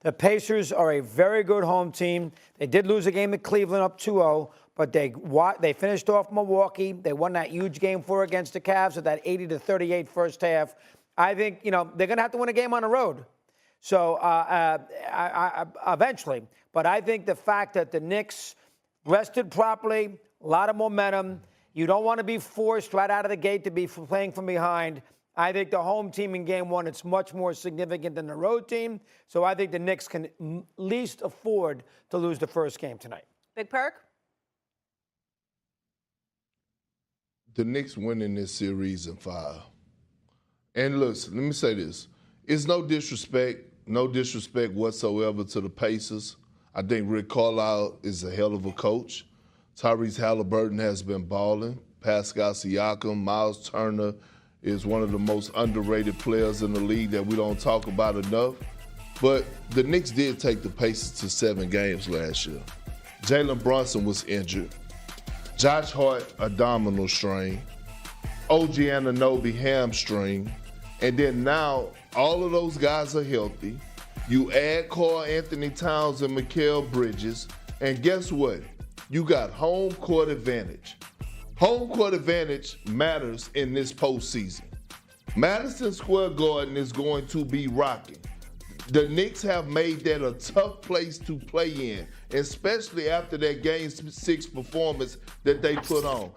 The Pacers are a very good home team. They did lose a game at Cleveland up 2-0, but they finished off Milwaukee. They won that huge game 4 against the Cavs with that 80-38 first half. I think, they're going to have to win a game on the road. So eventually. But I think the fact that the Knicks rested properly, a lot of momentum, you don't want to be forced right out of the gate to be playing from behind. I think the home team in game 1, it's much more significant than the road team. So I think the Knicks can least afford to lose the first game tonight. Big Perk? The Knicks winning this series in 5. And listen, let me say this. It's no disrespect whatsoever to the Pacers. I think Rick Carlisle is a hell of a coach. Tyrese Halliburton has been balling. Pascal Siakam, Miles Turner is one of the most underrated players in the league that we don't talk about enough. But the Knicks did take the Pacers to 7 games last year. Jalen Brunson was injured. Josh Hart, abdominal strain. OG Anunoby, hamstring. And then now all of those guys are healthy. You add Karl Anthony Towns and Mikal Bridges, and guess what? You got home court advantage. Home court advantage matters in this postseason. Madison Square Garden is going to be rocking. The Knicks have made that a tough place to play in, especially after that Game 6 performance that they put on.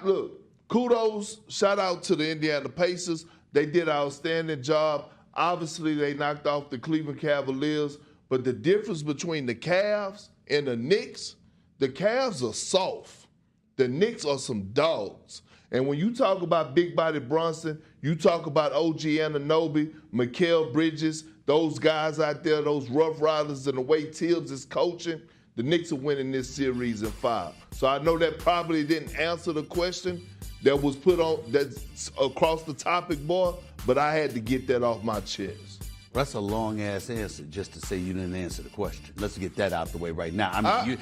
Look, kudos, shout out to the Indiana Pacers. They did an outstanding job. Obviously, they knocked off the Cleveland Cavaliers, but the difference between the Cavs and the Knicks, the Cavs are soft. The Knicks are some dogs. And when you talk about big body Brunson, you talk about OG Anunoby, Mikal Bridges, those guys out there, those Rough Riders, and the way Tibbs is coaching, the Knicks are winning this series in 5. So I know that probably didn't answer the question that was put on that's across the topic board, but I had to get that off my chest. That's a long-ass answer just to say you didn't answer the question. Let's get that out the way right now. I mean,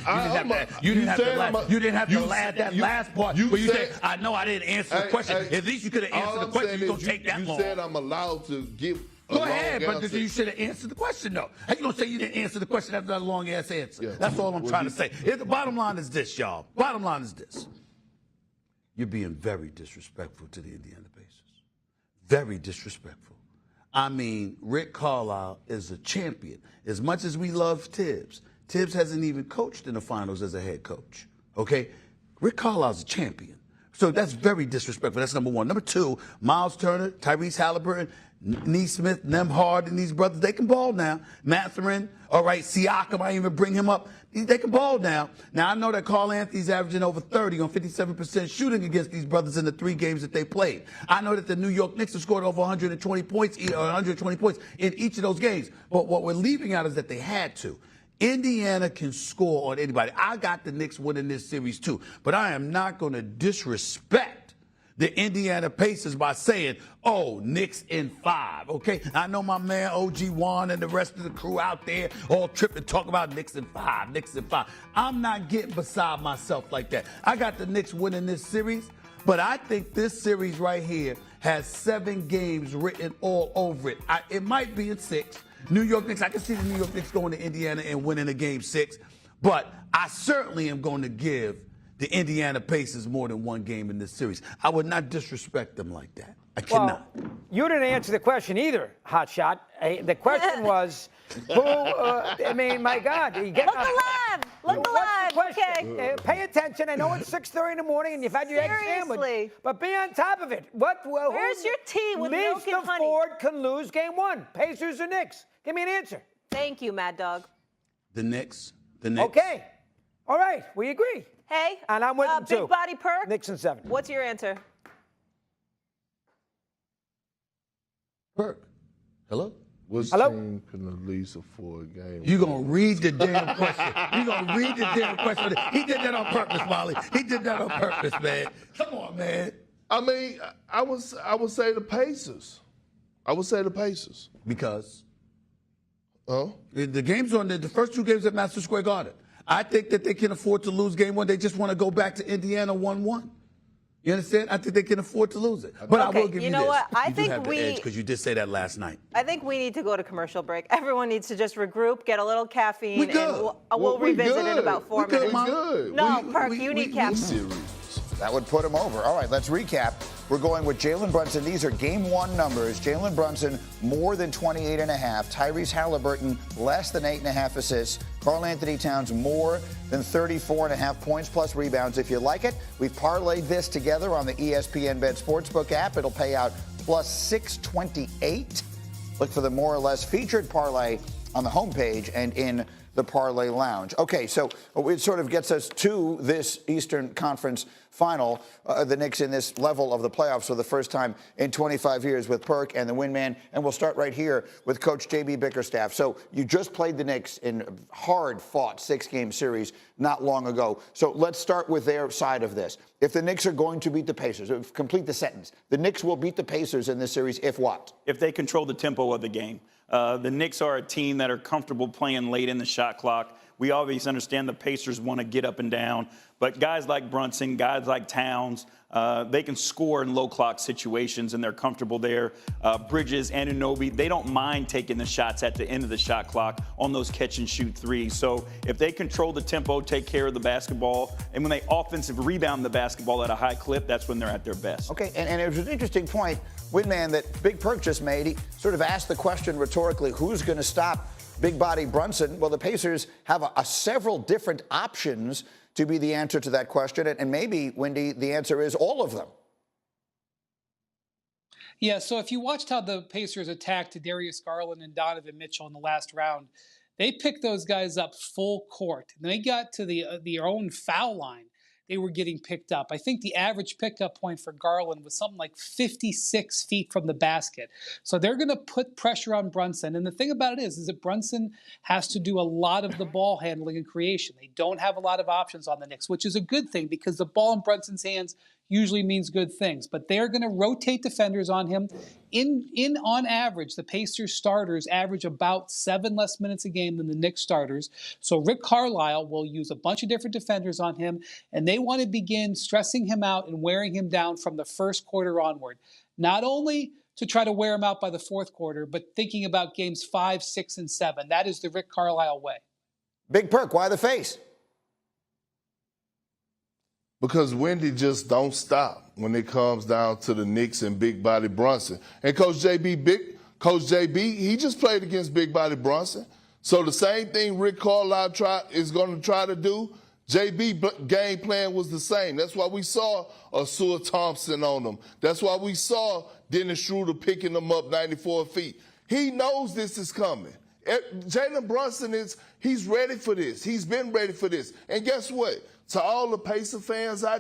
you didn't have to laugh that last part where you said, I know I didn't answer the question. At least you could have answered the question. You don't take that long. You said I'm allowed to give Go ahead, but you should have answered the question, though. How you going to say you didn't answer the question after that long-ass answer? Yeah. That's all I'm trying to say. The bottom line is this, y'all. Bottom line is this. You're being very disrespectful to the Indiana Pacers. Very disrespectful. I mean, Rick Carlisle is a champion. As much as we love Tibbs, Tibbs hasn't even coached in the finals as a head coach, okay? Rick Carlisle's a champion. So that's very disrespectful. That's number one. Number two, Miles Turner, Tyrese Halliburton, Nesmith, Nembhard, and these brothers, they can ball now. Mathurin, all right, Siakam, I even bring him up. They can ball now. Now, I know that Karl Anthony's averaging over 30 on 57% shooting against these brothers in the 3 games that they played. I know that the New York Knicks have scored over 120 points in each of those games. But what we're leaving out is that they had to. Indiana can score on anybody. I got the Knicks winning this series too. But I am not going to disrespect the Indiana Pacers by saying, oh, Knicks in 5, okay? I know my man OG Juan and the rest of the crew out there all tripping talk about Knicks in 5, Knicks in 5. I'm not getting beside myself like that. I got the Knicks winning this series, but I think this series right here has 7 games written all over it. It might be in 6. New York Knicks, I can see the New York Knicks going to Indiana and winning a game 6, but I certainly am going to give the Indiana Pacers more than 1 game in this series. I would not disrespect them like that. I cannot. Well, you didn't answer the question either, Hotshot. The question was, who, I mean, my God. You get Look alive. Look alive. Okay. Pay attention. I know it's 6:30 in the morning and you've had your egg sandwich. But be on top of it. Where's your tea with milk and honey? Ford can lose game 1. Pacers or Knicks? Give me an answer. Thank you, Mad Dog. The Knicks. The Knicks. Okay. All right. We agree. Hey, and I'm with them too. Big Body Perk. Knicks in 7. What's your answer? Perk. Hello? Which team can at least afford a game? You're going to read the damn question. You're going to read the damn question. He did that on purpose, Molly. He did that on purpose, man. Come on, man. I mean, I would say the Pacers. I would say the Pacers. Because? Oh? The games on the first 2 games at Madison Square Garden. I think that they can afford to lose game 1. They just want to go back to Indiana 1-1. You understand? I think they can afford to lose it. But I Okay, will give you you know this. what? I you do think have the edge because you did say that last night. I think we need to go to commercial break. Everyone needs to just regroup, get a little caffeine, We good. and we'll We revisit good. in about 4 We good, minutes. Mom. Good. No, Perk, you need caffeine. That would put him over. All right, let's recap. We're going with Jalen Brunson. These are game one numbers. Jalen Brunson, more than 28.5. Tyrese Halliburton, less than 8.5 assists. Karl Anthony Towns, more than 34.5 points plus rebounds. If you like it, we've parlayed this together on the ESPN Bet Sportsbook app. It'll pay out plus 628. Look for the more or less featured parlay on the homepage and in the Parlay Lounge. Okay, so it sort of gets us to this Eastern Conference final. The Knicks in this level of the playoffs for the first time in 25 years with Perk and the Windman. And we'll start right here with Coach J.B. Bickerstaff. So you just played the Knicks in a hard-fought 6-game series not long ago. So let's start with their side of this. If the Knicks are going to beat the Pacers, complete the sentence. The Knicks will beat the Pacers in this series if what? If they control the tempo of the game. The Knicks are a team that are comfortable playing late in the shot clock. We obviously understand the Pacers want to get up and down, but guys like Brunson, guys like Towns, they can score in low clock situations, and they're comfortable there. Bridges, Anunoby, they don't mind taking the shots at the end of the shot clock on those catch and shoot threes. So if they control the tempo, take care of the basketball, and when they offensive rebound the basketball at a high clip, that's when they're at their best. Okay, and it was an interesting point, Windman, that Big Perk just made. He sort of asked the question rhetorically, who's going to stop big body Brunson? Well, the Pacers have several different options to be the answer to that question. And maybe, Wendy, the answer is all of them. Yeah, so if you watched how the Pacers attacked Darius Garland and Donovan Mitchell in the last round, they picked those guys up full court. And they got to their own foul line. They were getting picked up. I think the average pickup point for Garland was something like 56 feet from the basket. So they're going to put pressure on Brunson. And the thing about it is that Brunson has to do a lot of the ball handling and creation. They don't have a lot of options on the Knicks, which is a good thing because the ball in Brunson's hands usually means good things. But they're going to rotate defenders on him. On average, the Pacers starters average about 7 less minutes a game than the Knicks starters. So Rick Carlisle will use a bunch of different defenders on him, and they want to begin stressing him out and wearing him down from the first quarter onward. Not only to try to wear him out by the fourth quarter, but thinking about games 5, 6, and 7. That is the Rick Carlisle way. Big Perk, why the face? Because Wendy just don't stop when it comes down to the Knicks and big body Brunson. And Coach JB, he just played against big body Brunson. So the same thing Rick Carlisle is going to try to do, JB game plan was the same. That's why we saw Asua Thompson on him. That's why we saw Dennis Schroeder picking him up 94 feet. He knows this is coming. Jalen Brunson he's ready for this. He's been ready for this. And guess what? To all the Pacer fans out